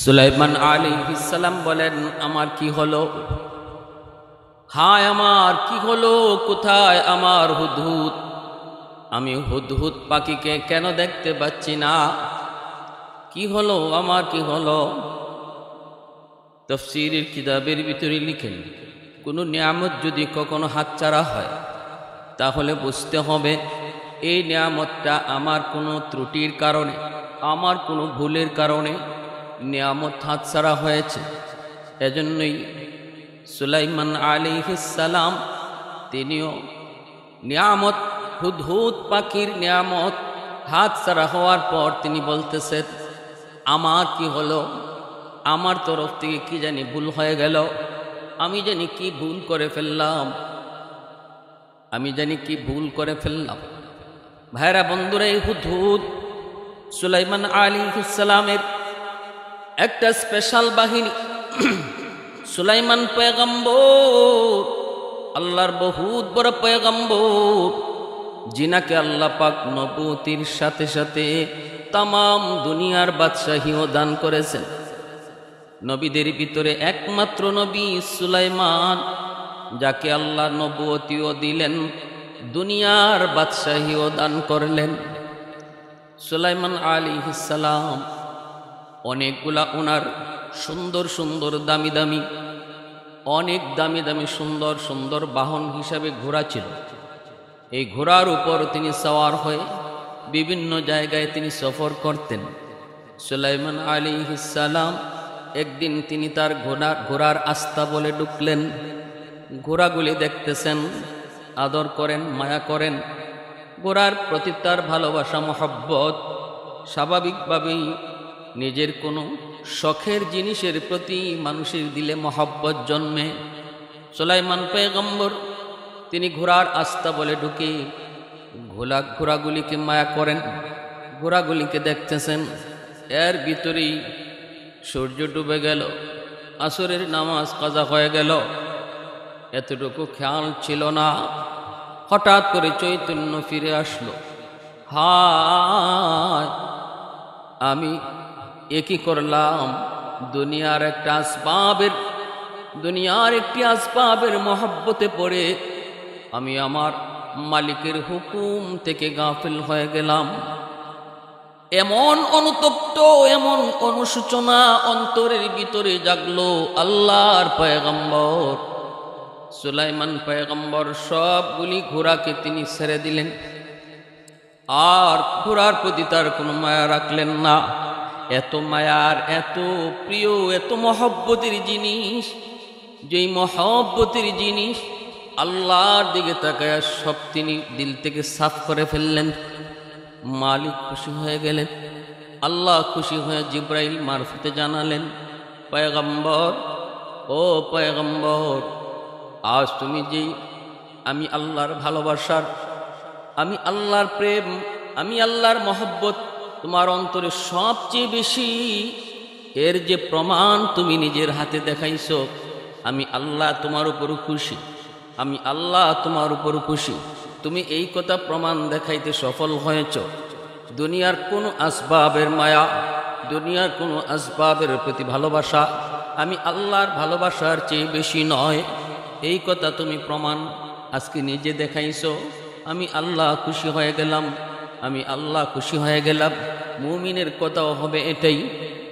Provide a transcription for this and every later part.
সুলাইমান আলাইহিস সালাম বলেন, আমার কি হলো? হায় আমার কি হলো? কোথায় আমার হুদহুদ? আমি হুদহুদ পাখিকে কেন দেখতে পাচ্ছি না? কি হলো আমার, কি হলো? তাফসীরের কিতাবের ভিতরে লিখেন, কোনো নিয়ামত যদি কখনো হাতছাড়া হয় তাহলে বুঝতে হবে এই নিয়ামতটা আমার কোনো ত্রুটির কারণে, আমার কোনো ভুলের কারণে নিয়ামত হাতছাড়া হয়েছে। এজন্যই সুলাইমান আলাইহিস সালাম তিনিও নিয়ামত, হুদহুদ পাখির নিয়ামত হাতছাড়া হওয়ার পর তিনি বলতেছেন, আমার কি হলো? আমার তরফ থেকে কি জানি ভুল হয়ে গেল, আমি জানি কি ভুল করে ফেললাম, আমি জানি কি ভুল করে ফেললাম। ভাইরা বন্ধুরা, এই হুদহুদ সুলাইমান আলাইহিস সালামের একটা স্পেশাল বাহিনী। সুলাইমান পয়গম্বর, আল্লাহর বহুত বড় পয়গম্বর, জিনাকে আল্লাহ পাক নবুয়তির সাথে সাথে তামাম দুনিয়ার বাদশাহীও দান করেছেন। নবীদের ভিতরে একমাত্র নবী সুলাইমান, যাকে আল্লাহ নবুয়তিও দিলেন, দুনিয়ার বাদশাহীও দান করলেন। সুলাইমান আলাইহিস সালাম অনেকগুলা ওনার সুন্দর সুন্দর দামি দামি, অনেক দামি দামি সুন্দর সুন্দর বাহন হিসাবে ঘোড়া ছিল। এই ঘোড়ার উপর তিনি সওয়ার হয়ে বিভিন্ন জায়গায় তিনি সফর করতেন। সুলাইমান আলাইহিস সালাম একদিন তিনি তার ঘোড়ার আস্তাবলে ঢুকলেন। ঘোড়াগুলি দেখতেছেন, আদর করেন, মায়া করেন। ঘোড়ার প্রতি তার ভালোবাসা, মহব্বত। স্বাভাবিকভাবেই নিজের কোনো শখের জিনিসের প্রতি মানুষের দিলে মহব্বত জন্মে। সুলাইমান পয়গম্বর তিনি ঘোড়ার আস্তাবলে ঢুকে ঘোড়াগুলিকে মায়া করেন, ঘোড়াগুলিকে দেখতেছেন। এর ভিতরেই সূর্য ডুবে গেল, আসরের নামাজ কাজা হয়ে গেল। এতটুকু খেয়াল ছিল না। হঠাৎ করে চৈতন্য ফিরে আসলো। হায়, আমি একই করলাম। দুনিয়ার একটি আসবাবের মহব্বতে পড়ে আমি আমার মালিকের হুকুম থেকে গাফিল হয়ে গেলাম। এমন অনুতপ্ত, এমন অনুশোচনা অন্তরের ভিতরে জাগলো। আল্লাহর পয়গম্বর সুলাইমান পয়গম্বর সবগুলি ঘোড়াকে তিনি ছেড়ে দিলেন, আর ঘোড়ার প্রতি তার কোনো মায়া রাখলেন না। এত মায়ার, এত প্রিয়, এত মহব্বতের জিনিস, যেই মহব্বতের জিনিস আল্লাহর দিকে তাকায় সব তিনি দিল থেকে সাফ করে ফেললেন। মালিক খুশি হয়ে গেলেন। আল্লাহ খুশি হয়ে জিব্রাইল মারফতে জানালেন, পয়গম্বর, ও পয়গম্বর, আজ তুমি যেই আমি আল্লাহর ভালোবাসার, আমি আল্লাহর প্রেম, আমি আল্লাহর মহব্বত তোমার অন্তরে সবচেয়ে বেশি, এর যে প্রমাণ তুমি নিজের হাতে দেখাইছো, আমি আল্লাহ তোমার উপর খুশি, আমি আল্লাহ তোমার উপর খুশি। তুমি এই কথা প্রমাণ দেখাইতে সফল হয়েছ। দুনিয়ার কোনো আসবাবের মায়া, দুনিয়ার কোনো আসবাবের প্রতি ভালোবাসা আমি আল্লাহর ভালোবাসার চেয়ে বেশি নয়। এই কথা তুমি প্রমাণ আজকে নিজে দেখাইছো। আমি আল্লাহ খুশি হয়ে গেলাম, আমি আল্লাহ খুশি হয়ে গেলাম। মুমিনের কথাও হবে এটাই,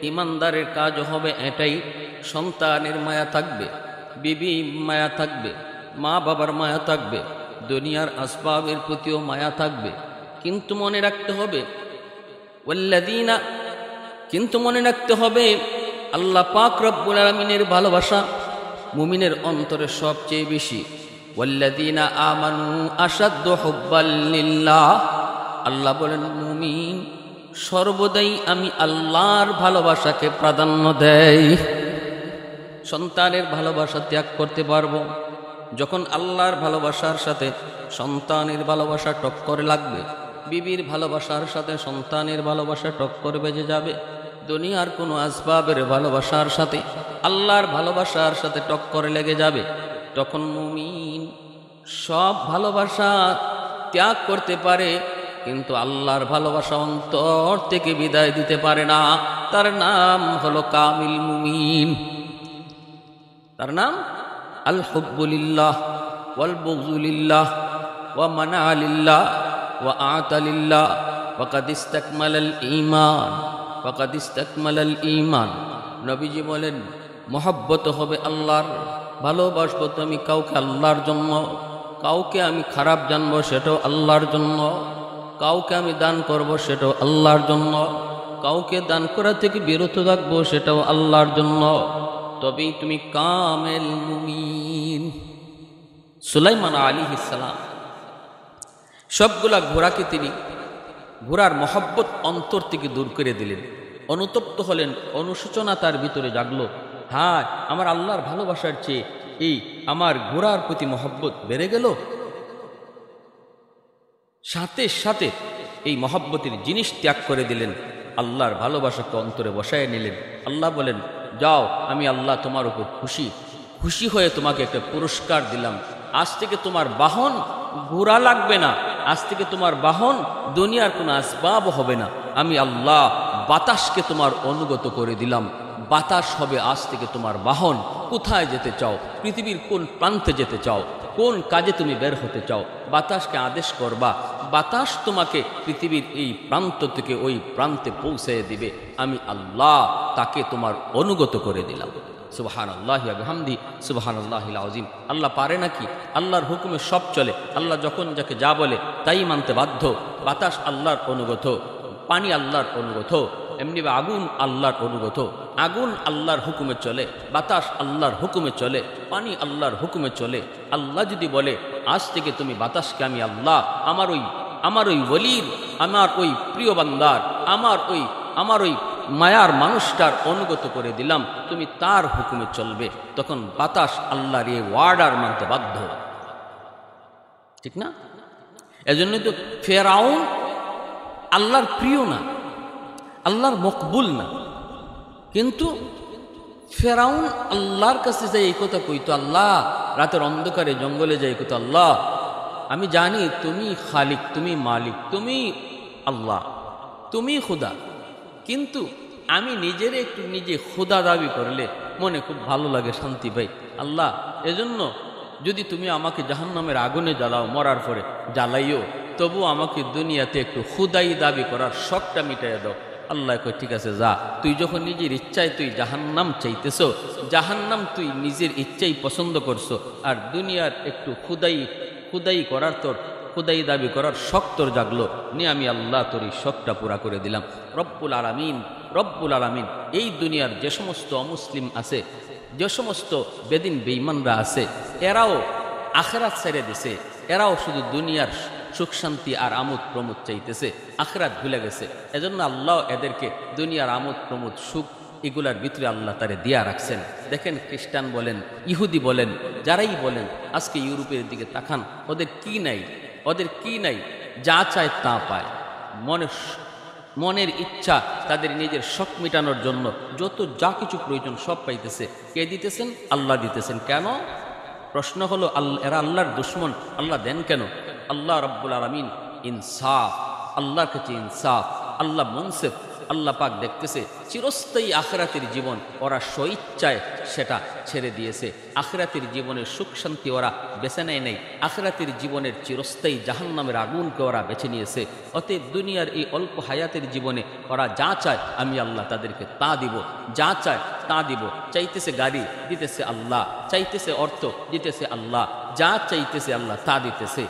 ইমানদারের কাজও হবে এটাই। সন্তানের মায়া থাকবে, বিবি মায়া থাকবে, মা বাবার মায়া থাকবে, দুনিয়ার আসবাবের প্রতিও মায়া থাকবে। কিন্তু মনে রাখতে হবে ওয়াল্লাযীনা, কিন্তু মনে রাখতে হবে আল্লাহ পাক রব্বুল আলামিনের ভালোবাসা মুমিনের অন্তরে সবচেয়ে বেশি। ওয়াল্লাযীনা আমানু আশাদ্দু হুব্বাল লিল্লাহ, আল্লাহ বলেন মুমিন সর্বদাই আমি আল্লাহর ভালোবাসাকে প্রাধান্য দেয়। সন্তানের ভালোবাসা ত্যাগ করতে পারবো যখন আল্লাহর ভালোবাসার সাথে সন্তানের ভালোবাসা টক্করে লাগবে, বিবির ভালোবাসার সাথে সন্তানের ভালোবাসা টক্কর বেজে যাবে, দুনিয়ার কোনো আসবাবের ভালোবাসার সাথে আল্লাহর ভালোবাসার সাথে টক্করে লেগে যাবে, তখন মুমিন সব ভালোবাসা ত্যাগ করতে পারে, কিন্তু আল্লাহর ভালোবাসা অন্তর থেকে বিদায় দিতে পারে না। তার নাম হলো কামিল মুমিন। তার নাম আল হুব্বু লিল্লাহ ওয়াল বুগযু লিল্লাহ ওয়া মানা লিল্লাহ ওয়া আতা লিল্লাহ ওয়া কাদ ইসতাকমালাল ঈমান ওয়া কাদ ইসতাকমালাল ঈমান। নবীজি বলেন মহব্বত হবে আল্লাহর, ভালোবাসবো তো আমি কাউকে আল্লাহর জন্য, কাউকে আমি খারাপ জানবো সেটাও আল্লাহর জন্য, কাউকে আমি দান করব সেটাও আল্লাহর জন্য, কাউকে দান করা থেকে বিরত রাখবো সেটাও আল্লাহর জন্য, তবেই তুমি কামেল মুমিন। সুলাইমান আলাইহিস সালাম সবগুলা ঘোড়াকে তিনি ঘোড়ার মহব্বত অন্তর থেকে দূর করে দিলেন, অনুতপ্ত হলেন, অনুশোচনা তার ভিতরে জাগলো। হ্যাঁ, আমার আল্লাহর ভালোবাসার চেয়ে এই আমার ঘোড়ার প্রতি মহব্বত বেড়ে গেল। সাথে সাথে এই মহব্বতের জিনিস ত্যাগ করে দিলেন, আল্লাহর ভালোবাসাকে অন্তরে বসায় নিলেন। আল্লাহ বলেন, যাও, আমি আল্লাহ তোমার উপর খুশি, খুশি হয়ে তোমাকে একটা পুরস্কার দিলাম। আজ থেকে তোমার বাহন ঘোড়া লাগবে না, আজ থেকে তোমার বাহন দুনিয়ার কোনো আসবাব হবে না। আমি আল্লাহ বাতাসকে তোমার অনুগত করে দিলাম, বাতাস হবে আজ থেকে তোমার বাহন। কোথায় যেতে চাও, পৃথিবীর কোন প্রান্তে যেতে চাও, কোন কাজে তুমি বের হতে চাও, বাতাসকে আদেশ করবা, বাতাস তোমাকে পৃথিবীর এই প্রান্ত থেকে ওই প্রান্তে পৌঁছে দিবে। আমি আল্লাহ তাকে তোমার অনুগত করে দিলাম। সুবহানাল্লাহি ওয়া বিহামদি, সুবহানাল্লাহিল আযীম। আল্লাহ পারে নাকি? আল্লাহর হুকুমে সব চলে। আল্লাহ যখন যাকে যা বলে তাই মানতে বাধ্য। বাতাস আল্লাহর অনুগত, পানি আল্লাহর অনুগত, এমনি আগুন আল্লাহর অনুগত। আগুন আল্লাহর হুকুমে চলে, বাতাস আল্লাহর হুকুমে চলে, পানি আল্লাহর হুকুমে চলে। আল্লাহ যদি বলে আজ থেকে তুমি বাতাসকে আমি আল্লাহ আমার ওই ওলির, আমার ওই প্রিয় বান্দার, আমার ওই মায়ার মানুষটার অনুগত করে দিলাম, তুমি তার হুকুমে চলবে, তখন বাতাস আল্লাহর এই ওয়ার্ডার মানতে বাধ্য। ঠিক না? এজন্যই তো ফেরাউন আল্লাহর প্রিয় না, আল্লাহর মকবুল না, কিন্তু ফেরাউন আল্লাহর কাছে যাই এই কথা কইতো, আল্লাহ রাতের অন্ধকারে জঙ্গলে যাই কইতো, আল্লাহ আমি জানি তুমি খালিক, তুমি মালিক, তুমি আল্লাহ, তুমি খুদা, কিন্তু আমি নিজের একটু নিজে খুদা দাবি করলে মনে খুব ভালো লাগে, শান্তি পাই। আল্লাহ এজন্য যদি তুমি আমাকে জাহান্নামের আগুনে জ্বালাও, মরার পরে জ্বালাইও, তবু আমাকে দুনিয়াতে একটু খুদাই দাবি করার শখটা মিটাইয়া দাও। আল্লাহ কই ঠিক আছে, যা, তুই যখন নিজের ইচ্ছায় তুই জাহান্নাম চাইতেছ, জাহান্নাম তুই নিজের ইচ্ছাই পছন্দ করছো, আর দুনিয়ার একটু খুদাই করার তোর খুদাই দাবি করার শখ তোর জাগলো, নিয়ে আমি আল্লাহ তোর এই শখটা পুরা করে দিলাম। রব্বুল আলামিন এই দুনিয়ার যে সমস্ত অমুসলিম আছে, যে সমস্ত বেদিন বেঈমানরা আছে, এরাও আখিরাত ছেড়ে দিছে, এরাও শুধু দুনিয়ার সুখ শান্তি আর আমোদ প্রমোদ চাইতেছে, আখিরাত ভুলে গেছে। এজন্য আল্লাহ এদেরকে দুনিয়ার আমোদ প্রমোদ সুখ এগুলার ভিতরে আল্লাহ তারে দিয়া রাখছেন। দেখেন, খ্রিস্টান বলেন, ইহুদি বলেন, যারাই বলেন, আজকে ইউরোপের দিকে তাকান, ওদের কি নাই, যা চায় তা পায়। মনের ইচ্ছা, তাদের নিজের শখ মেটানোর জন্য যত যা কিছু প্রয়োজন সব পাইতেছে। কে দিতেছেন? আল্লাহ দিতেছেন। কেন? প্রশ্ন হলো, এরা আল্লাহর দুশ্মন, আল্লাহ দেন কেন? আল্লাহ রব্বুল আলামিন ইনসাফ, আল্লাহর কাছে ইনসাফ, আল্লাহ মুনসিফ। আল্লাহ পাক দেখতেছে চিরস্থায়ী আখিরাতের জীবন ওরা স্বইচ্ছায় সেটা ছেড়ে দিয়েছে। আখিরাতের জীবনের সুখ শান্তি ওরা বেছে নেয় নাই, আখিরাতের জীবনের চিরস্থায়ী জাহান্নামের আগুনকে ওরা বেছে নিয়েছে। অতএব দুনিয়ার এই অল্প হায়াতের জীবনে ওরা যা চায় আমি আল্লাহ তাদেরকে তা দিব, যা চায় তা দিব। চাইতেছে গাড়ি, দিতেছে আল্লাহ, চাইতেছে অর্থ, দিতেছে আল্লাহ, যা চাইতেছে আল্লাহ তা দিতেছে।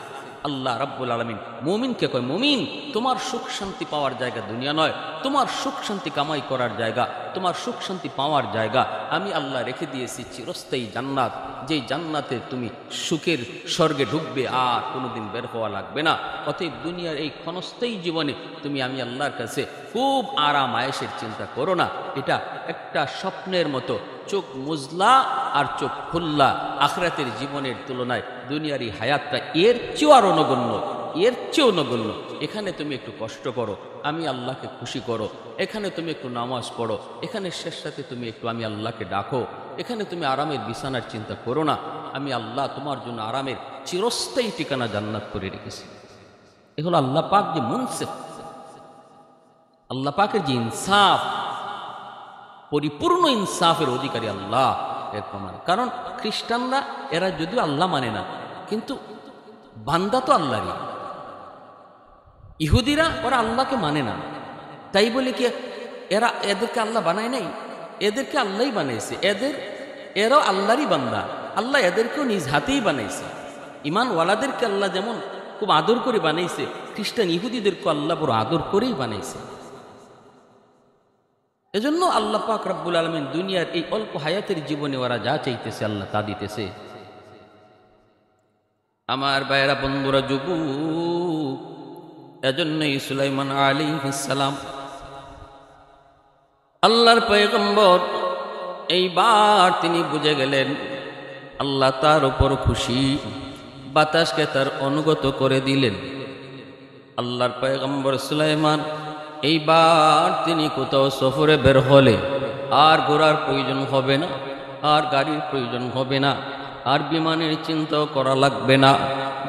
আল্লাহ রাব্বুল আলামিন মুমিনকে কয়, মুমিন তোমার সুখ শান্তি পাওয়ার জায়গা দুনিয়া নয়, তোমার সুখ শান্তি কামাই করার জায়গা, তোমার সুখ শান্তি পাওয়ার জায়গা আমি আল্লাহ রেখে দিয়েছি চিরস্থায়ী জান্নাত, যেই জান্নাতে তুমি সুখের স্বর্গে ঢুকবে, আর কোনোদিন বের হওয়া লাগবে না। অতএব দুনিয়ার এই ক্ষণস্থায়ী জীবনে তুমি আমি আল্লাহর কাছে খুব আরাম আয়েশের চিন্তা করো না। এটা একটা স্বপ্নের মতো, চোখ মুজলা আর চোখ খুল্লা। আখিরাতের জীবনের তুলনায় দুনিয়ার এই হায়াতটা এর চেয়েও আর নগণ্য, এর চেয়েও নগণ্য। এখানে তুমি একটু কষ্ট করো, আমি আল্লাহকে খুশি করো, এখানে তুমি একটু নামাজ পড়ো, এখানে শেষ সাথে তুমি একটু আমি আল্লাহকে ডাকো, এখানে তুমি আরামের বিছানার চিন্তা করো না। আমি আল্লাহ তোমার জন্য আরামের চিরস্থায়ী ঠিকানা জান্নাত করে রেখেছি। এ হলো আল্লাহ পাক যে মুনসিফ, আল্লাহ পাকের যে ইনসাফ, পরিপূর্ণ ইনসাফের অধিকারী আল্লাহ এর প্রমাণ। কারণ খ্রিস্টানরা এরা যদিও আল্লাহ মানে না, কিন্তু বান্দা তো আল্লাহরই। ইহুদিরা ওরা আল্লাহকে মানে না, তাই বলে কি এদেরকে আল্লাহ বানায় নাই? এদেরকে আল্লাহই বানাইছে। এরাও আল্লাহরই বান্দা। আল্লাহ এদেরকেও নিজ হাতেই বানাইছে। ইমানওয়ালাদেরকে আল্লাহ যেমন খুব আদর করে বানাইছে, খ্রিস্টান ইহুদিদেরকে আল্লাহ বড় আদর করেই বানাইছে। এজন্য আল্লাহ পাক রব্বুল আলামিন দুনিয়ার এই অল্প হায়াতের জীবনে ওরা যা চাইতেছে আল্লাহ তা দিতেছে। আমার ভাইয়েরা, বন্ধুরা, যুবক, এজন্যই সুলাইমান আলাইহিস সালাম আল্লাহর পয়গম্বর, এইবার তিনি বুঝে গেলেন আল্লাহ তার উপর খুশি, বাতাসকে তার অনুগত করে দিলেন। আল্লাহর পয়গম্বর সুলাইমান এইবার তিনি কোথাও সফরে বের হলে আর ঘোড়ার প্রয়োজন হবে না, আর গাড়ির প্রয়োজন হবে না, আর বিমানের চিন্তাও করা লাগবে না।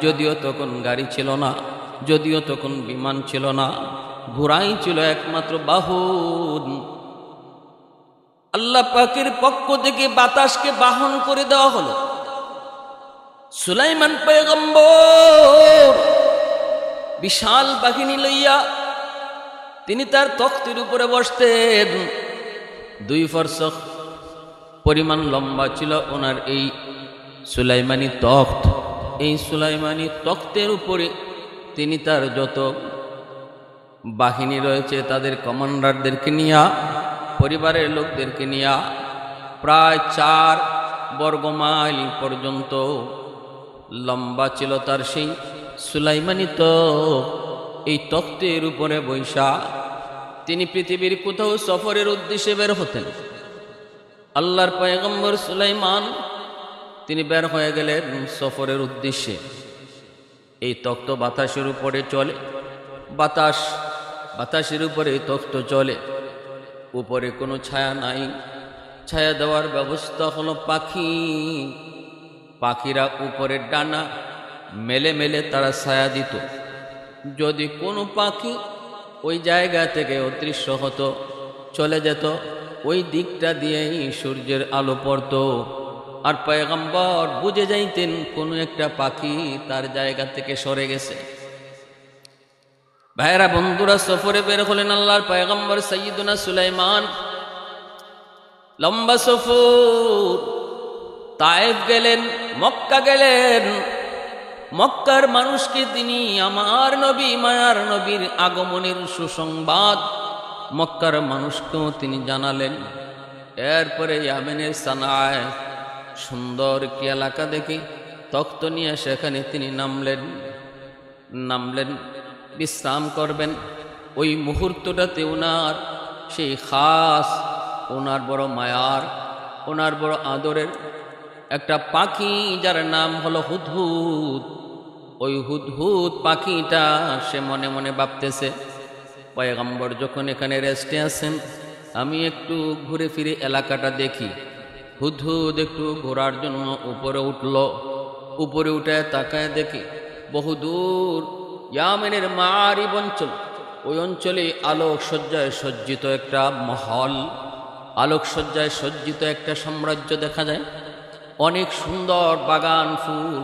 যদিও তখন গাড়ি ছিল না, যদিও তখন বিমান ছিল না, ঘোড়াই ছিল একমাত্র বাহন। আল্লাহ পাকের পক্ষ থেকে বাতাসকে বাহন করে দেওয়া হলো। সুলাইমান পয়গম্বর বিশাল বাহিনী লইয়া তিনি তার তখ্তের উপরে বসতেন। 2 ফরসখ পরিমাণ লম্বা ছিল ওনার এই সুলাইমানি তখ্ত। এই সুলাইমানি তখ্তের উপরে তিনি তার যত বাহিনী রয়েছে তাদের কমান্ডারদেরকে নিয়া, পরিবারের লোকদেরকে নিয়া প্রায় 4 বর্গমাইল পর্যন্ত লম্বা ছিল তার সেই সুলাইমানি তখ্ত। এই তখ্তের উপরে বৈশা তিনি পৃথিবীর কোথাও সফরের উদ্দেশ্যে বের হতেন। আল্লাহর পয়গম্বর সুলাইমান তিনি বের হয়ে গেলেন সফরের উদ্দেশ্যে। এই তখ্ত বাতাসের উপরে চলে, বাতাসের উপরে এই তখ্ত চলে। উপরে কোনো ছায়া নাই, ছায়া দেওয়ার ব্যবস্থা হলো পাখিরা উপরের ডানা মেলে মেলে তারা ছায়া দিত। যদি কোনো পাখি ওই জায়গা থেকে অদৃশ্য হতো, চলে যেত, ওই দিকটা দিয়েই সূর্যের আলো পড়ত। আর পয়গম্বর বুঝে যাইতেন কোনো একটা পাখি তার জায়গা থেকে সরে গেছে। ভাইরা, বন্ধুরা, সফরে বের হলেন আল্লাহর পয়গম্বর সাইয়্যিদুনা সুলাইমান। লম্বা সফর। তায়েফ গেলেন, মক্কা গেলেন। মক্কার মানুষকে তিনি আমার নবী, মায়ার নবীর আগমনের সুসংবাদ মক্কার মানুষকেও তিনি জানালেন। এরপরে ইয়ামেনের সানায় সুন্দর কি এলাকা দেখে তখ্ত নিয়ে সেখানে তিনি নামলেন বিশ্রাম করবেন। ওই মুহূর্তটাতে ওনার সেই খাস, ওনার বড় মায়ার, ওনার বড় আদরের একটা পাখি যার নাম হলো হুদহুদ। ওই হুদহুদ পাখিটা সে মনে মনে ভাবতেছে, পয়গম্বর যখন এখানে রেস্টে আছেন, আমি একটু ঘুরে ফিরে এলাকাটা দেখি। হুদহুদ একটু ঘোরার জন্য উপরে উঠল। উপরে উঠে তাকায় দেখি বহুদূর ইয়ামেনের মারিব অঞ্চল, ওই অঞ্চলে আলোকসজ্জায় সজ্জিত একটা মহল, আলোকসজ্জায় সজ্জিত একটা সাম্রাজ্য দেখা যায়। অনেক সুন্দর বাগান, ফুল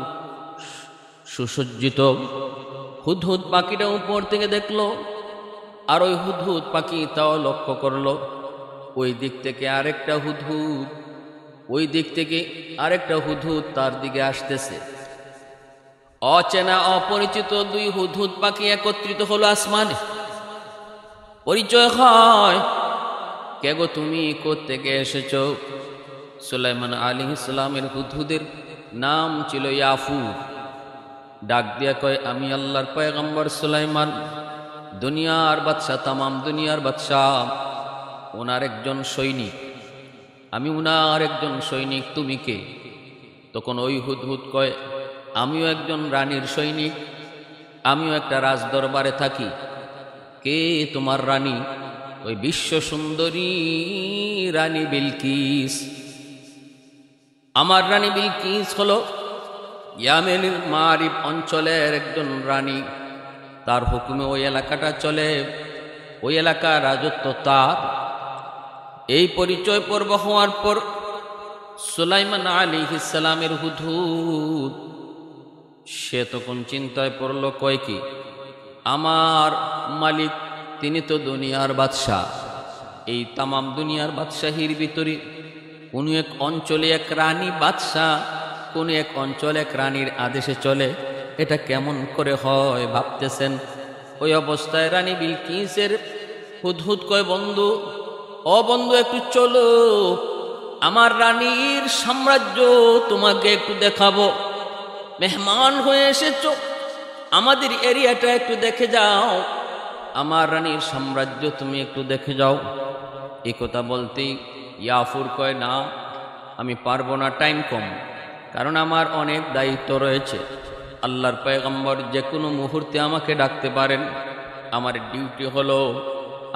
সুসজ্জিত। হুদহুদ পাখিটা উপর থেকে দেখলো, আর ওই হুদহুদ পাখি তাও লক্ষ্য করলো ওই দিক থেকে আরেকটা হুদহুদ, ওই দিক থেকে আরেকটা হুদহুদ তার দিকে আসতেছে। অচেনা অপরিচিত 2 হুদহুদ পাখি একত্রিত হলো আসমানে। পরিচয় হয়, কে গো তুমি, কোত্থেকে এসেছো? সুলাইমান আলাইহিস সালামের হুদহুদের নাম ছিল ইয়াফুর। ডাক দিয়া কয়, আমি আল্লাহর পয়গম্বর সুলাইমান, দুনিয়ার বাদশাহ, তামাম দুনিয়ার বাদশাহ, ওনার একজন সৈনিক। আমি উনার একজন সৈনিক, তুমি কে? তখন ওই হুদহুদ কয়, আমিও একজন রানীর সৈনিক, আমিও একটা রাজদরবারে থাকি। কে তোমার রানী? ওই বিশ্ব সুন্দরী রানী বিলকিস। আমার রানী বিলকিস হলো ইয়ামেনের মারিব অঞ্চলের একজন রানী। তার হুকুমে ওই এলাকাটা চলে, ওই এলাকার রাজত্ব তার। এই পরিচয় পর্ব হওয়ার পর সুলাইমান আলাইহিস সালামের হুদহুদ সে তখন চিন্তায় পড়ল, কয় কি আমার মালিক তিনি তো দুনিয়ার বাদশাহ, এই তামাম দুনিয়ার বাদশাহীর ভিতরে কোনো এক অঞ্চলে এক রানী বাদশাহ, কোনো এক অঞ্চলে এক রানীর আদেশে চলে, এটা কেমন করে হয় ভাবতেছেন। ওই অবস্থায় রানী বিলকিসের হুদহুদ কয়, বন্ধু ও বন্ধু একটু চলো, আমার রানীর সাম্রাজ্য তোমাকে একটু দেখাবো, মেহমান হয়ে এসেছো, আমাদের এরিয়াটা একটু দেখে যাও, আমার রানীর সাম্রাজ্য তুমি একটু দেখে যাও। এই কথা বলতেই ইয়াফুর কয়, না আমি পারবো না, টাইম কম, কারণ আমার অনেক দায়িত্ব রয়েছে। আল্লাহর পয়গম্বর যে কোনো মুহূর্তে আমাকে ডাকতে পারেন। আমার ডিউটি হলো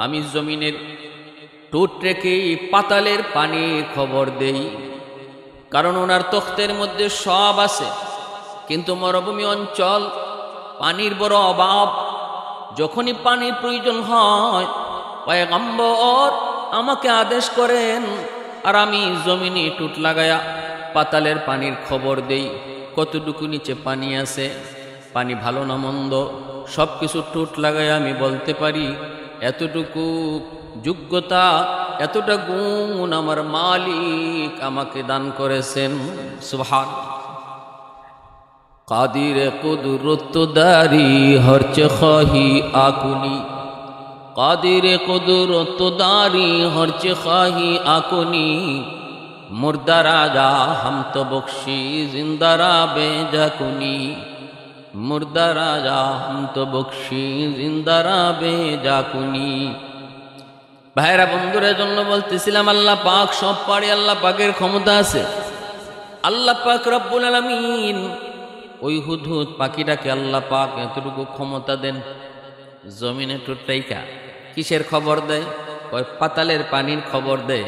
আমি জমিনের টুট রেখে পাতালের পানির খবর দেই, কারণ ওনার তখ্তের মধ্যে সব আছে, কিন্তু মরুভূমি অঞ্চল, পানির বড় অভাব। যখনই পানির প্রয়োজন হয় পয়গম্বর আমাকে আদেশ করেন, আর আমি জমিনে টুট লাগায়া পাতালের পানির খবর দেই, কতটুকু নিচে পানি আছে, পানি ভালো না মন্দ সব কিছু টুট লাগায়া আমি বলতে পারি। এতটুকু যোগ্যতা, এতটা গুণ আমার মালিক আমাকে দান করেছেন। সুবহান। কাদির কুদরত দারি হরচ খাহি আকুনি, কাদির কুদরত দারি হরচ খাহি আকুনি, মুর্দা রাজা হাম তো বখশি জিন্দা রাবে জাকুনি, মুর্দা রাজা হাম তো বখশি জিন্দা রাবে জাকুনি। ভাইরা বন্ধুদের জন্য বলতেছিলাম, আল্লাহ পাক সব পারে, আল্লাহ পাকের ক্ষমতা আছে। আল্লাহ পাক রব্বুল আলামিন ওই হুদহুদ পাখিটাকে আল্লাহ পাক এতটুকু ক্ষমতা দেন, জমিনে টুটাইকা কিসের খবর দেয়? ওই পাতালের পানির খবর দেয়।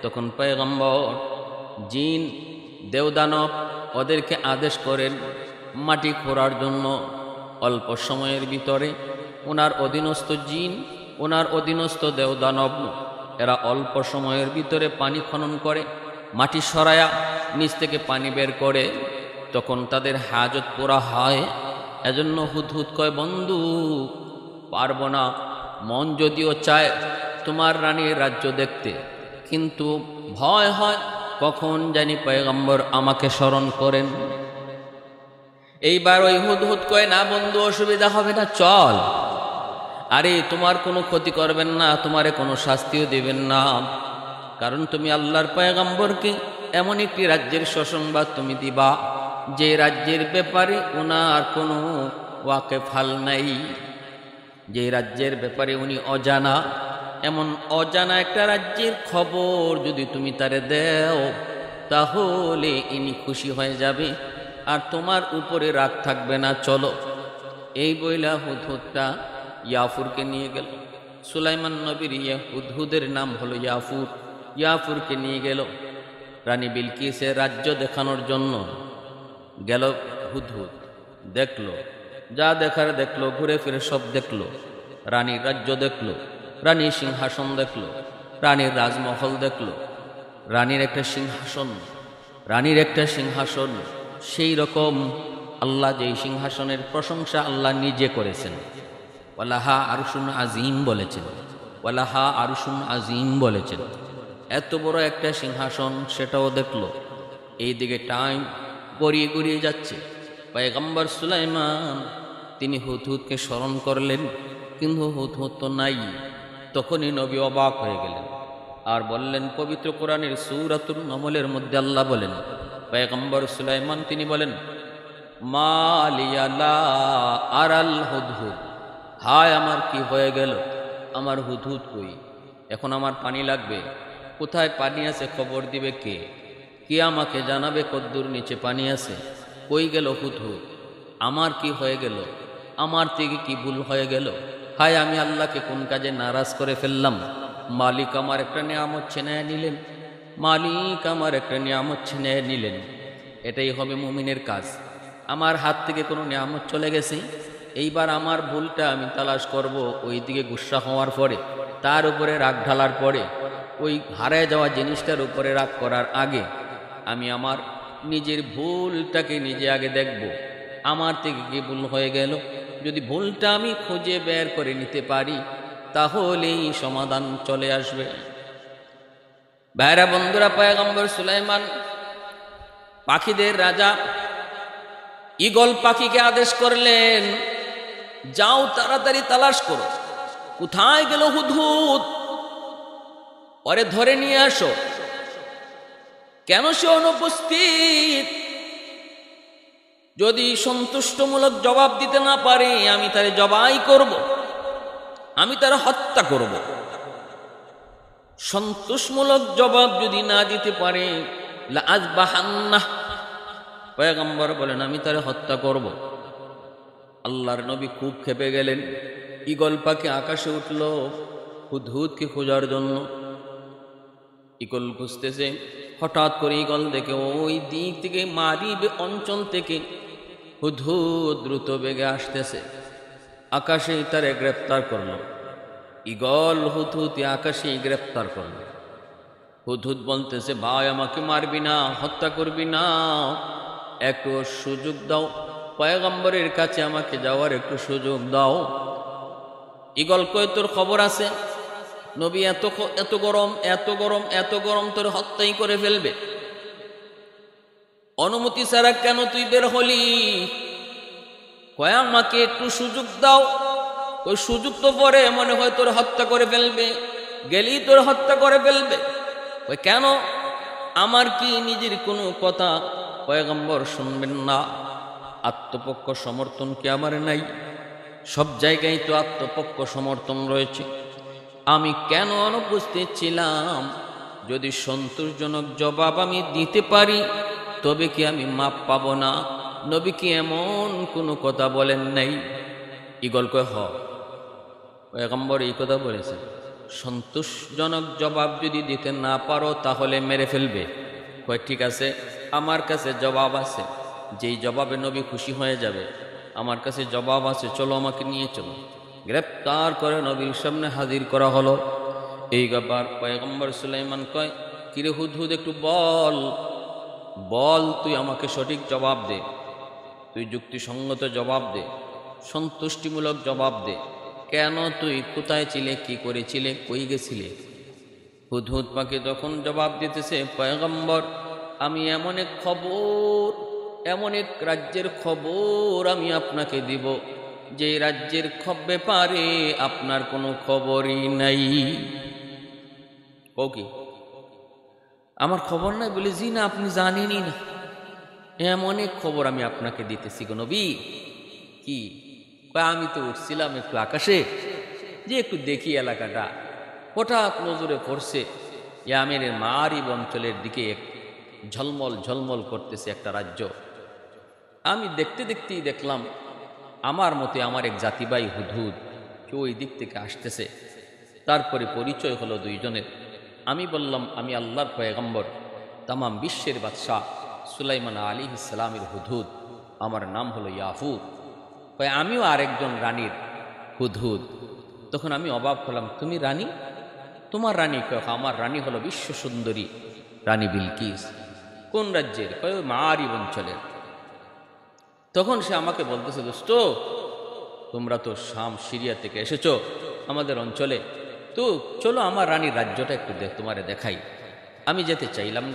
তখন পয়গম্বর জিন দেবদানব ওদেরকে আদেশ করেন মাটি খোঁড়ার জন্য। অল্প সময়ের ভিতরে ওনার অধীনস্থ জিন, ওনার অধীনস্থ দেবদানব এরা অল্প সময়ের ভিতরে পানি খনন করে, মাটি সরায়া নিচ থেকে পানি বের করে। তখন তাদের হাজত পুরা হয়। এজন্য হুদহুদ কয়, বন্ধু পারব না, মন যদিও চায় তোমার রানীর রাজ্য দেখতে, কিন্তু ভয় হয় কখন জানি পয়গম্বর আমাকে স্মরণ করেন। এইবার ওই হুদহুদ কয়, না বন্ধু অসুবিধা হবে না, চল। আরে তোমার কোনো ক্ষতি করবেন না, তোমারে কোনো শাস্তিও দিবেন না, কারণ তুমি আল্লাহর পয়গম্বরকে এমন একটি রাজ্যের সুসংবাদ তুমি দিবা যে রাজ্যের ব্যাপারে ওনার কোনো ওয়াকেফাল নাই, যে রাজ্যের ব্যাপারে উনি অজানা। এমন অজানা একটা রাজ্যের খবর যদি তুমি তারে দেও, তাহলে ইনি খুশি হয়ে যাবে আর তোমার উপরে রাগ থাকবে না, চলো। এই বইলা হুদহুদটা ইয়াফুরকে নিয়ে গেল। সুলাইমান নবীর হুদহুদের নাম হলো ইয়াফুর। ইয়াফুরকে নিয়ে গেল রানী বিলকিসের রাজ্য দেখানোর জন্য। গেল হুদহুদ, দেখলো যা দেখার দেখলো, ঘুরে ফিরে সব দেখলো। রানীর রাজ্য দেখলো, রানীর সিংহাসন দেখলো, রানীর রাজমহল দেখলো, রানীর একটা সিংহাসন, রানীর একটা সিংহাসন সেই রকম আল্লাহ যেই সিংহাসনের প্রশংসা আল্লাহ নিজে করেছেন, ওয়ালাহা আরশুন আজিম বলেছেন, ওয়ালাহা আরশুন আজিম বলেছেন। এত বড় একটা সিংহাসন সেটাও দেখলো। এইদিকে টাইম গড়িয়ে গড়িয়ে যাচ্ছে। পয়গম্বর সুলাইমান তিনি হুদহুদকে স্মরণ করলেন, কিন্তু হুদহুদ তো নাই। তখনই নবী অবাক হয়ে গেলেন আর বললেন, পবিত্র কোরআনের সূরাতুন নমলের মধ্যে আল্লাহ বলেন, পয়গম্বর সুলাইমান তিনি বলেন, মা লিয়া লা আরাল হুদহুদ, হায় আমার কি হয়ে গেল, আমার হুদহুদ কই? এখন আমার পানি লাগবে, কোথায় পানি আছে খবর দিবে কে? কে আমাকে জানাবে কদ্দুর নিচে পানি আছে? কই গেল হুদহুদ? আমার কি হয়ে গেল? আমার থেকে কি ভুল হয়ে গেল? হায় আমি আল্লাহকে কোন কাজে নারাজ করে ফেললাম? মালিক আমার একটা নিয়ামত ছিনিয়ে নিলেন, মালিক আমার একটা নিয়ামত ছিনিয়ে নিলেন। এটাই হবে মুমিনের কাজ। আমার হাত থেকে কোনো নিয়ামত চলে গেছে, এইবার আমার ভুলটা আমি তালাশ করব। ওই দিকে গুসা হওয়ার পরে, তার উপরে রাগ ঢালার পরে ওই হারায় যাওয়া জিনিসটার উপরে রাগ করার আগে আমি আমার নিজের ভুলটাকে নিজে আগে দেখব, আমার থেকে কি ভুল হয়ে গেল। যদি ভুলটা আমি খুঁজে বের করে নিতে পারি তাহলেই সমাধান চলে আসবে। ভাইরা বন্ধুরা, পয়গম্বর সুলাইমান পাখিদের রাজা ঈগল পাখিকে আদেশ করলেন, যাও তাড়াতাড়ি তালাশ করো, কোথায় গেল হুদহুদ, পরে ধরে নিয়ে আসো। কেন সে অনুপস্থিত? যদি সন্তুষ্টমূলক জবাব দিতে না পারে আমি তারে জবাই করব, আমি তারে হত্যা করব। সন্তোষমূলক জবাব যদি না দিতে পারে লাআযবাহান্নাহ, পয়গম্বর বলেন আমি তারে হত্যা করব। আল্লাহর নবী খুব ক্ষেপে গেলেন। ঈগল পাখি আকাশে উঠল হুদহুদকে খোঁজার জন্য। ঈগল খুঁজতেছে, হঠাৎ করে ঈগল দেখে ওই দিক থেকে মারিব অঞ্চল থেকে হুদহুদ দ্রুত বেগে আসতেছে। আকাশে তারে গ্রেপ্তার করল। ঈগল হুদহুদকে আকাশে গ্রেপ্তার করল। হুদহুদ বলতেছে, ভাই আমাকে মারবি না, হত্যা করবি না, একটু সুযোগ দাও, পয়গম্বরের কাছে আমাকে যাওয়ার একটু সুযোগ দাও। ঈগল কয়, তোর খবর আছে নবী এত গরম এত গরম এত গরম, তোর হত্যাই করে ফেলবে, অনুমতি ছাড়া কেন তুই বের হলি? কয় আমাকে একটু সুযোগ দাও। ওই সুযোগ তো পরে মনে হয় তোর হত্যা করে ফেলবে, গেলি তোর হত্যা করে ফেলবে। ওই কেন? আমার কি নিজের কোনো কথা পয়গম্বর শুনবেন না? আত্মপক্ষ সমর্থন কি আমার নাই? সব জায়গায় তো আত্মপক্ষ সমর্থন রয়েছে। আমি কেন অনুপস্থিত ছিলাম? যদি সন্তোষজনক জবাব আমি দিতে পারি তবে কি আমি মাপ পাব না? নবী কি এমন কোনো কথা বলেন নাই? ঈগল কয়, পয়গম্বর এই কথা বলেছেন, সন্তোষজনক জবাব যদি দিতে না পারো তাহলে মেরে ফেলবে। কয় ঠিক আছে, আমার কাছে জবাব আছে, যেই জবাবে নবী খুশি হয়ে যাবে। আমার কাছে জবাব আছে, চলো আমাকে নিয়ে চলো। গ্রেপ্তার করে নবীর সামনে হাজির করা হলো। এই ব্যাপার পয়গম্বর সুলাইমান কয়, কিরে হুদহুদ, একটু বল, তুই আমাকে সঠিক জবাব দে, তুই যুক্তিসঙ্গত জবাব দে, সন্তুষ্টিমূলক জবাব দে। কেন তুই কোথায় ছিলে, কি করেছিলে, কই গেছিলে? হুদহুদ পাখি তখন জবাব দিতেছে, পয়গম্বর আমি এমন এক খবর, এমন এক রাজ্যের খবর আমি আপনাকে দিব যে রাজ্যের ব্যাপারে আপনার কোনো খবরই নাই। ও কি আমার খবর নাই? বলে জি না, আপনি জানেনই না, এমন এক খবর আমি আপনাকে দিতেছি গো নবী। কি? আমি তো উঠছিলাম একটু আকাশে, যে একটু দেখি এলাকাটা, হঠাৎ নজরে পড়ছে ইয়ামেনের মারিব অঞ্চলের দিকে ঝলমল ঝলমল করতেছে একটা রাজ্য। আমি দেখতে দেখতেই দেখলাম আমার মতে আমার এক জাতিবাই হুদহুদ কেউ ওই দিক থেকে আসতেছে। তারপরে পরিচয় হলো দুইজনের। আমি বললাম আমি আল্লাহর পয়গম্বর, তামাম বিশ্বের বাদশাহ সুলাইমান আলাইহিস সালামের হুদহুদ, আমার নাম হলো ইয়াফুর। আমিও আরেকজন রানীর হুদহুদ। তখন আমি অবাক হলাম, তুমি রানী? তোমার রানী? আমার রানী হলো বিশ্ব সুন্দরী রানী বিলকিস। কোন রাজ্যের? মারিব অঞ্চলের। তখন সে আমাকে বলতেছে, দোস্ত তোমরা তো শাম সিরিয়া থেকে এসেছো আমাদের অঞ্চলে, তো চলো আমার রানীর রাজ্যটা একটু তোমারে দেখাই। আমি যেতে চাইলাম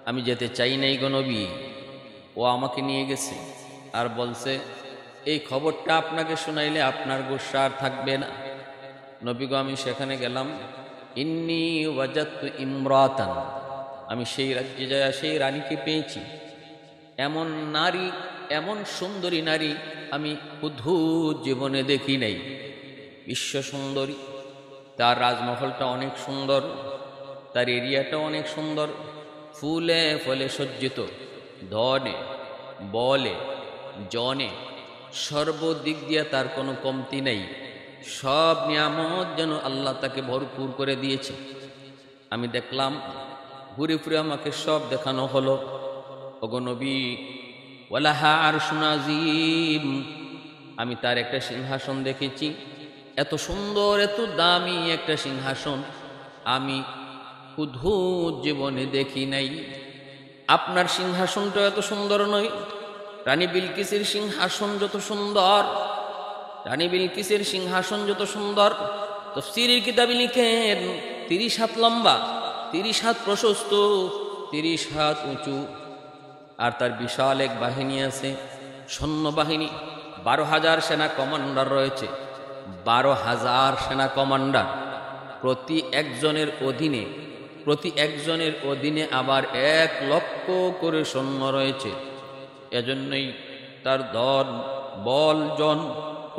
আমি যেতে চাই নাই গো নবী। ও আমাকে নিয়ে গেছে আর বলছে, এই খবরটা আপনাকে শোনাইলে আপনার গুসা আর থাকবে না। নবী গো, আমি সেখানে গেলাম, ইন্নী ওয়াজাদতু ইমরাতান, আমি সেই রাজ্যে যায় সেই রানীকে পেয়েছি। এমন নারী, এমন সুন্দরী নারী আমি হুদহুদ জীবনে দেখি নাই। বিশ্ব সুন্দরী, তার রাজমহলটা অনেক সুন্দর, তার এরিয়াটা অনেক সুন্দর, ফুলে ফলে সজ্জিত, ধনে বলে জনে সর্বদিক দিয়ে তার কোনো কমতি নেই। সব নিয়ামত যেন আল্লাহ তাকে ভরপুর করে দিয়েছে। আমি দেখলাম, ঘুরে ফিরে আমাকে সব দেখানো হলো। ওগো নবী, ওয়ালাহা আরশুন আযীম, আমি তার একটা সিংহাসন দেখেছি, এত সুন্দর এত দামি একটা সিংহাসন, আমি হুদহুদ জীবনে দেখি নাই। আপনার সিংহাসনটা এত সুন্দর নয়, রানী বিলকিসের সিংহাসন যত সুন্দর, রানী বিলকিসের সিংহাসন যত সুন্দর। তাফসীরের কিতাবে লিখেন 30 হাত লম্বা, 30 হাত প্রশস্ত, 30 হাত উঁচু, আর তার বিশাল এক বাহিনী আছে, সৈন্যবাহিনী। 12,000 সেনা কমান্ডার রয়েছে, 12,000 সেনা কমান্ডার। প্রতি একজনের অধীনে আবার 1 লক্ষ করে সৈন্য রয়েছে। এজন্যই তার দল বল জন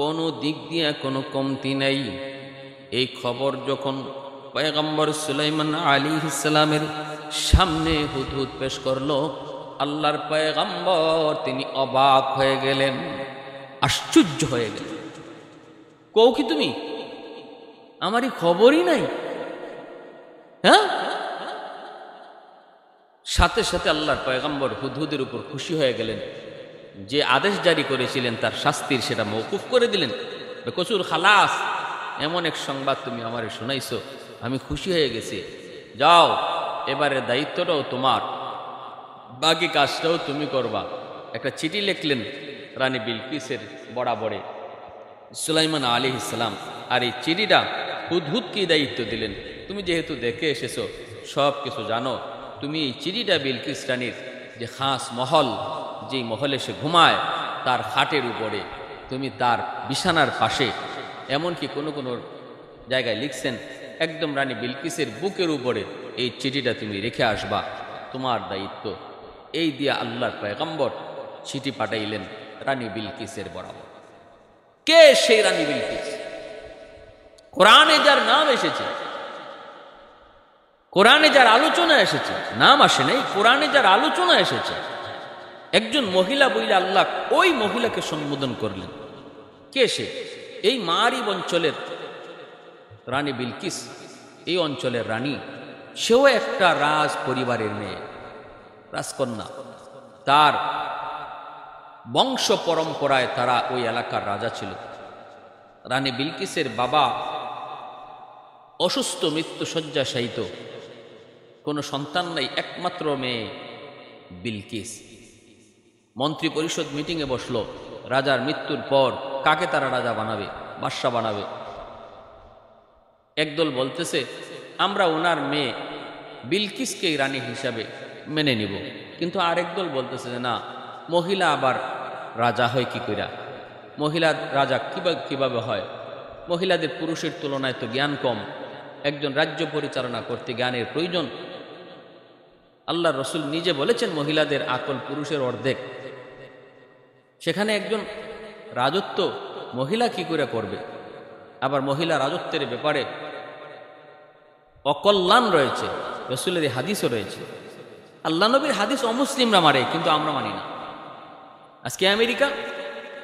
কোনো দিক দিয়ে কোনো কমতি নেই। এই খবর যখন পয়গম্বর সুলাইমান আলাইহিস সালামের সামনে হুদহুদ পেশ করলো, আল্লাহর পয়গম্বর তিনি অবাক হয়ে গেলেন, আশ্চর্য হয়ে গেলেন। কও কি তুমি, আমারই খবরই নাই? হ্যাঁ, সাথে সাথে আল্লাহর পয়গম্বর হুদহুদের উপর খুশি হয়ে গেলেন। যে আদেশ জারি করেছিলেন তার শাস্তির সেটা মওকুফ করে দিলেন। কসুর খালাস, এমন এক সংবাদ তুমি আমারে শোনাইছো, আমি খুশি হয়ে গেছি। যাও, এবারে দায়িত্বটাও তোমার, বাকি কাজটাও তুমি করবা। একটা চিঠি লিখলেন রানী বিলকিসের বরাবরে সুলাইমান আলাইহিস সালাম, আর এই চিঠিটা হুদহুদকে দায়িত্ব দিলেন। তুমি যেহেতু দেখে এসেছো, সব কিছু জানো, তুমি এই চিঠিটা বিলকিস রানীর যে খাস মহল, যেই মহলে সে ঘুমায়, তার খাটের উপরে, তুমি তার বিছানার পাশে, এমনকি কোনো কোনো জায়গায় লিখছেন একদম রানী বিলকিসের বুকের উপরে এই চিঠিটা তুমি রেখে আসবা, তোমার দায়িত্ব। এই দিয়া আল্লাহর পয়গম্বর চিঠি পাঠাইলেন রানী বিলকিসের বরাবর। কে সেই রানী বিলকিস? কোরআনে যার নাম এসেছে, কোরআনে যার আলোচনা এসেছে, নাম আসে নাই, কোরআনে যার আলোচনা এসেছে, একজন মহিলা বইলে আল্লাহ ওই মহিলাকে সম্বোধন করলেন। কে সে? এই মারিব অঞ্চলের রানী বিলকিস, এই অঞ্চলের রানী। সেও একটা রাজ পরিবারের মেয়ে, রাজকন্যা। তার বংশ পরম্পরায় তারা ওই এলাকার রাজা ছিল। রানী বিলকিসের বাবা অসুস্থ, মৃত্যু শয্যাশায়িত, কোনো সন্তান নাই, একমাত্র মেয়ে বিলকিস। মন্ত্রী পরিষদ মিটিংয়ে বসলো, রাজার মৃত্যুর পর কাকে তারা রাজা বানাবে, বাদশা বানাবে। একদল বলতেছে আমরা ওনার মেয়ে বিলকিসকেই রানী হিসাবে মেনে নিব, কিন্তু আরেক দল বলতেছে যে না, মহিলা আবার রাজা হয় কি কইরা, মহিলা রাজা কিভাবে হয়, মহিলাদের পুরুষের তুলনায় তো জ্ঞান কম, একজন রাজ্য পরিচালনা করতে জ্ঞানের প্রয়োজন। আল্লাহ রসুল নিজে বলেছেন মহিলাদের আকল পুরুষের অর্ধেক, সেখানে একজন রাজত্ব মহিলা কি করে করবে? আবার মহিলা রাজত্বের ব্যাপারে অকল্যাণ রয়েছে, রসুলের হাদিসও রয়েছে। আল্লাহ নবীর হাদিস অমুসলিমরা মারে, কিন্তু আমরা মানি না। আজকে আমেরিকা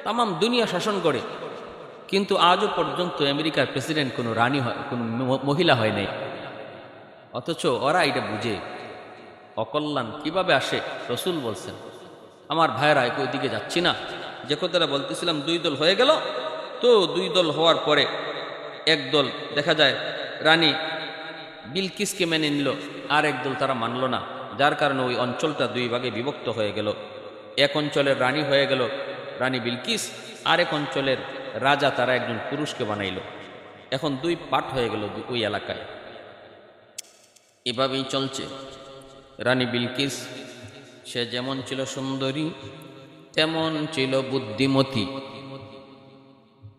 তাম দুনিয়া শাসন করে, কিন্তু আজও পর্যন্ত আমেরিকার প্রেসিডেন্ট কোনো রানী হয়, কোনো মহিলা হয় নাই। অথচ ওরা এটা বুঝে অকল্যাণ কিভাবে আসে। রসুল বলছেন, আমার ভাইয়েরা ওই দিকে যাচ্ছি না, যে কথাটা বলতেছিলাম, 2 দল হয়ে গেল। তো 2 দল হওয়ার পরে এক দল দেখা যায় রানী বিলকিসকে মেনে নিল, আর এক দল তারা মানল না, যার কারণে ওই অঞ্চলটা 2 ভাগে বিভক্ত হয়ে গেল। এক অঞ্চলের রানী হয়ে গেল রানী বিলকিস, আর এক অঞ্চলের রাজা তারা একজন পুরুষকে বানাইল। এখন 2 পার্ট হয়ে গেল ওই এলাকায়। এভাবেই চলছে। রানী বিলকিস সে যেমন ছিল সুন্দরী, তেমন ছিল বুদ্ধিমতী।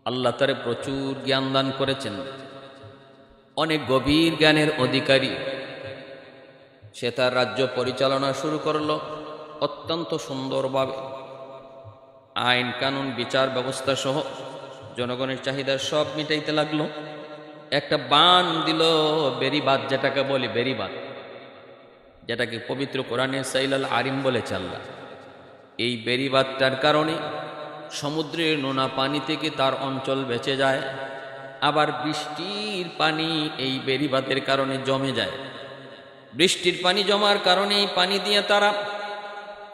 আল্লাহ তারে প্রচুর জ্ঞান দান করেছেন, অনেক গভীর জ্ঞানের অধিকারী। সে তার রাজ্য পরিচালনা শুরু করলো অত্যন্ত সুন্দরভাবে। আইন কানুন, বিচার ব্যবস্থা সহ জনগণের চাহিদা সব মিটাইতে লাগলো। একটা বান দিল, বেরিবাদ, যেটাকে বলি বেরিবাদ, যেটাকে পবিত্র কোরআনে সাইলাল আরিম বলেছে আল্লাহ। এই বেরিবাদটার কারণে সমুদ্রের নোনা পানি থেকে তার অঞ্চল বেঁচে যায়, আবার বৃষ্টির পানি এই বেরিবাদের কারণে জমে যায়। বৃষ্টির পানি জমার কারণে এই পানি দিয়ে তারা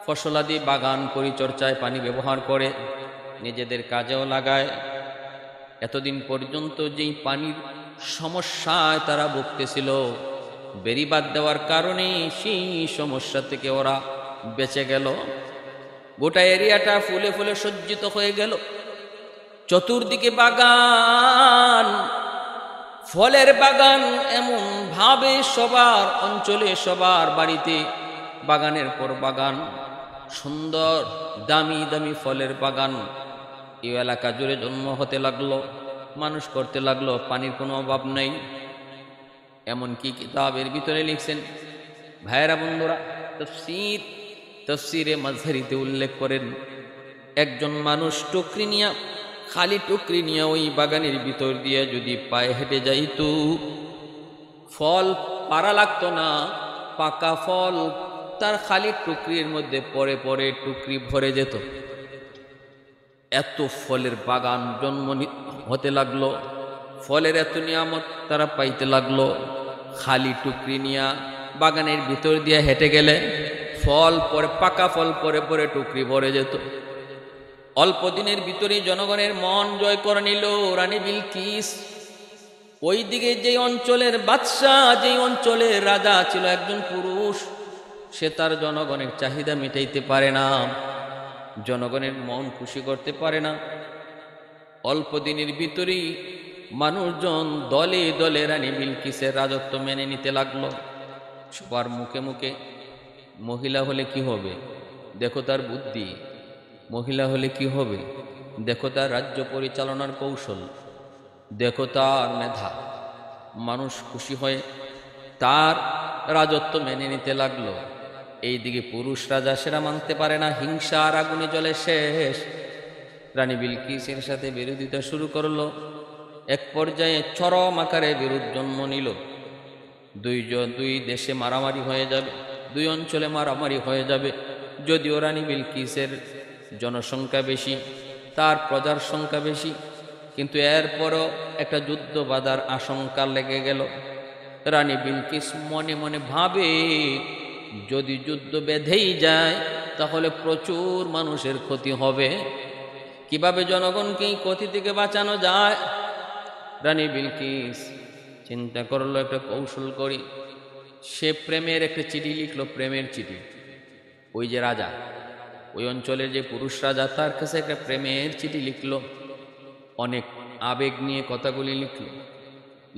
ফসলাদি, বাগান পরিচর্যায় পানি ব্যবহার করে, নিজেদের কাজেও লাগায়। এতদিন পর্যন্ত যেই পানির সমস্যায় তারা ভুগতেছিল। বেড়িবাঁধ দেওয়ার কারণে সেই সমস্যা থেকে ওরা বেঁচে গেল। গোটা এরিয়াটা ফুলে ফুলে সজ্জিত হয়ে গেল। চতুর্দিকে বাগান, ফলের বাগান, এমন ভাবে সবার অঞ্চলে সবার বাড়িতে বাগানের পর বাগান, সুন্দর দামি দামি ফলের বাগান এই এলাকা জুড়ে জন্ম হতে লাগলো, মানুষ করতে লাগলো। পানির কোনো অভাব নেই। এমনকি কিতাবের ভিতরে লিখছেন ভাইয়েরা বন্ধুরা, তফসিরে মাঝহারিতে উল্লেখ করেন, একজন মানুষ টুকরি নিয়া, খালি টুকরি নিয়ে ওই বাগানের ভিতর দিয়ে যদি পায়ে হেঁটে যাইত, ফল পারা লাগতো না। পাকা ফল তার খালি টুকরির মধ্যে পরে পরে টুকরি ভরে যেত। এত ফলের বাগান জন্ম হতে লাগলো, ফলের এত নিয়ামত তারা পাইতে লাগলো। খালি টুকরি নিয়া বাগানের ভিতর দিয়ে হেঁটে গেলে ফল পরে, পাকা ফল পরে পরে টুকরি ভরে যেত। অল্প দিনের ভিতরেই জনগণের মন জয় করে নিল রানী বিলকিস। ওই দিকে যে অঞ্চলের বাদশাহ, যে অঞ্চলের রাজা ছিল একজন পুরুষ, সে তার জনগণের চাহিদা মেটাইতে পারে না, জনগণের মন খুশি করতে পারে না। অল্প দিনের ভিতরেই মানুষজন দলে দলে রানী বিলকিসের রাজত্ব মেনে নিতে লাগলো। সবার মুখে মুখে মহিলা হলে কি হবে, দেখো তার বুদ্ধি, মহিলা হলে কি হবে, দেখো তার রাজ্য পরিচালনার কৌশল, দেখো তার মেধা। মানুষ খুশি হয়ে তার রাজত্ব মেনে নিতে লাগলো। এইদিকে পুরুষ রাজা সেরা মানতে পারে না, হিংসার আগুনে জ্বলে শেষ। রানী বিলকিসের সাথে বিরোধিতা শুরু করলো। এক পর্যায়ে চরম আকারে বিরোধ জন্ম নিল। দুই দেশে মারামারি হয়ে যাবে, দুই অঞ্চলে মারামারি হয়ে যাবে। যদিও রানী বিলকিসের জনসংখ্যা বেশি, তার প্রজার সংখ্যা বেশি, কিন্তু এরপরও একটা যুদ্ধ বাঁধার আশঙ্কা লেগে গেল। রানী বিলকিস মনে মনে ভাবে, যদি যুদ্ধ বেঁধেই যায় তাহলে প্রচুর মানুষের ক্ষতি হবে। কিভাবে জনগণকে এই ক্ষতি থেকে বাঁচানো যায়? রানী বিলকিস চিন্তা করলো, একটা কৌশল করি। সে প্রেমের একটা চিঠি লিখলো, প্রেমের চিঠি। ওই যে রাজা, ওই অঞ্চলের যে পুরুষ রাজা, তার কাছে একটা প্রেমের চিঠি লিখলো। অনেক আবেগ নিয়ে কথাগুলি লিখলো।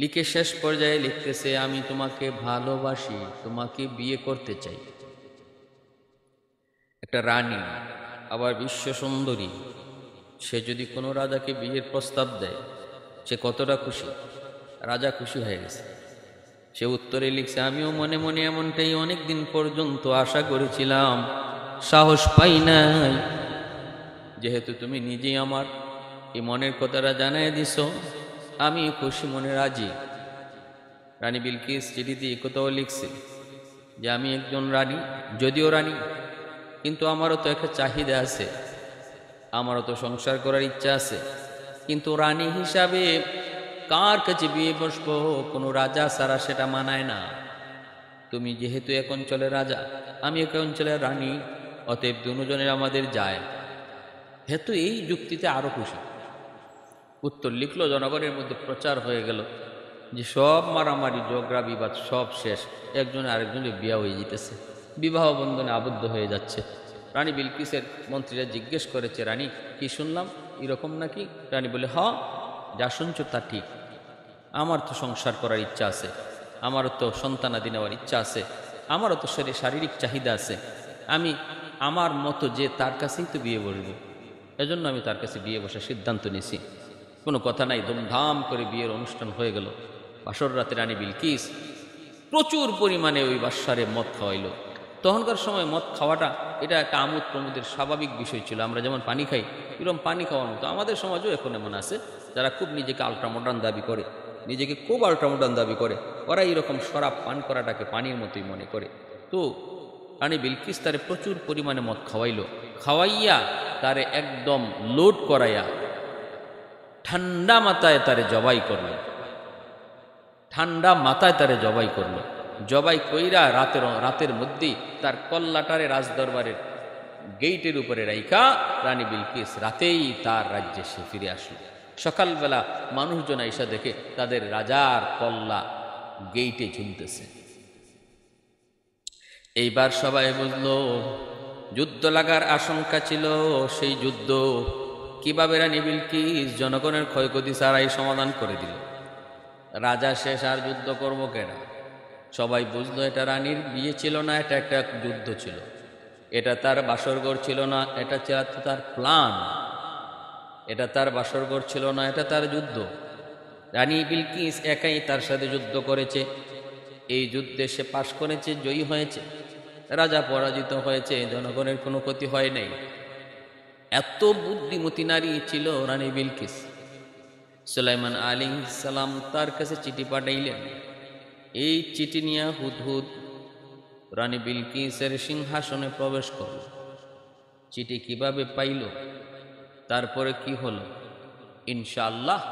লিখে শেষ পর্যায়ে লিখতেছে, আমি তোমাকে ভালোবাসি, তোমাকে বিয়ে করতে চাই। একটা রানী, আবার বিশ্ব সুন্দরী, সে যদি কোনো রাজাকে বিয়ের প্রস্তাব দেয়, সে কতটা খুশি। রাজা খুশি হয়ে গেছে। সে উত্তরে লিখছে, আমিও মনে মনে এমনটাই অনেক দিন পর্যন্ত আশা করেছিলাম, সাহস পাই নাই। যেহেতু তুমি নিজেই আমার এই মনের কথাটা জানাই দিছ, আমি খুশি মনে রাজি। রানী বিলকিস চিঠিতে একথাও লিখছে যে আমি একজন রানী, যদিও রানী, কিন্তু আমারও তো একটা চাহিদা আছে, আমারও তো সংসার করার ইচ্ছা আছে। কিন্তু রানী হিসাবে কার কাছে বিয়ে বসবো? কোনো রাজা ছাড়া সেটা মানায় না। তুমি যেহেতু এক অঞ্চলের রাজা, আমি এক অঞ্চলের রানী, অতএব দুজনের আমাদের যায়। হেতু এই যুক্তিতে আরো খুশি। উত্তর লিখলো, জনগণের মধ্যে প্রচার হয়ে গেল যে সব মারামারি ঝগড়া বিবাদ সব শেষ, একজনে আরেকজনের বিয়ে হয়ে যেতেছে, বিবাহ বন্ধনে আবদ্ধ হয়ে যাচ্ছে। রানী বিলকিসের মন্ত্রীরা জিজ্ঞেস করেছে, রানী কি শুনলাম এরকম নাকি? রানী বলে, হ্যাঁ, যা শুনছ তা ঠিক। আমার তো সংসার করার ইচ্ছা আছে, আমারও তো সন্তানাদি নেওয়ার ইচ্ছা আছে, আমারও তো শারীরিক চাহিদা আছে। আমি আমার মতো যে তার কাছেই তো বিয়ে বসবো, এজন্য আমি তার কাছে বিয়ে বসার সিদ্ধান্ত নিয়েছি। কোনো কথা নাই, ধুমধাম করে বিয়ের অনুষ্ঠান হয়ে গেল। বাসর রাতে রানী বিলকিস প্রচুর পরিমাণে ওই বাদশারে মদ খাওয়াইল। তখনকার সময় মদ খাওয়াটা এটা একটা আমোদ প্রমোদের স্বাভাবিক বিষয় ছিল। আমরা যেমন পানি খাই, এরকম পানি খাওয়ার মতো আমাদের সমাজও এখন এমন আছে যারা খুব নিজেকে আল্ট্রামডার্ন দাবি করে, নিজেকে খুব আল্ট্রামডার্ন দাবি করে, ওরা এইরকম শরাব পান করাটাকে পানির মতোই মনে করে। তো রানী বিলকিস তারে প্রচুর পরিমাণে মদ খাওয়াইল। খাওয়াইয়া তারে একদম লোড করাইয়া ঠান্ডা মাথায় তারে জবাই করল। ঠান্ডা মাথায় তারে জবাই করল। জবাই কইরা রাতের মধ্যেই তার কল্লাটারে রাজদরবারের গেইটের উপরে রাইখা রানী বিলকিস রাতেই তার রাজ্যে সে ফিরে আসলো। সকালবেলা মানুষজন আইসা দেখে তাদের রাজার কল্লা গেইটে ঝুলতেছে। এইবার সবাই বুঝলো যুদ্ধ লাগার আশঙ্কা ছিল, সেই যুদ্ধ কিভাবে রানী বিলকিস জনগণের ক্ষয়ক্ষতি ছাড়াই সমাধান করে দিল। রাজা শেষ, আর যুদ্ধ করব কেন? সবাই বুঝলো এটা রানীর বিয়ে ছিল না, এটা একটা যুদ্ধ ছিল। এটা তার বাসরঘর ছিল না, এটা ছিল তার প্ল্যান। এটা তার বাসরঘর ছিল না, এটা তার যুদ্ধ। রানী বিলকিস একাই তার সাথে যুদ্ধ করেছে। এই যুদ্ধে সে পাশ করেছে, জয়ী হয়েছে। রাজা পরাজিত হয়েছে, জনগণের কোনো ক্ষতি হয় নাই। এত বুদ্ধিমতী নারী ছিল রানী বিলকিস। সুলাইমান আলাইহিস সালাম তার কাছে চিঠি পাঠাইলেন। এই চিঠি নিয়ে হুদহুদ রানী বিলকিসের সিংহাসনে প্রবেশ করল। চিঠি কিভাবে পাইল, তারপরে কি হলো, ইনশাআল্লাহ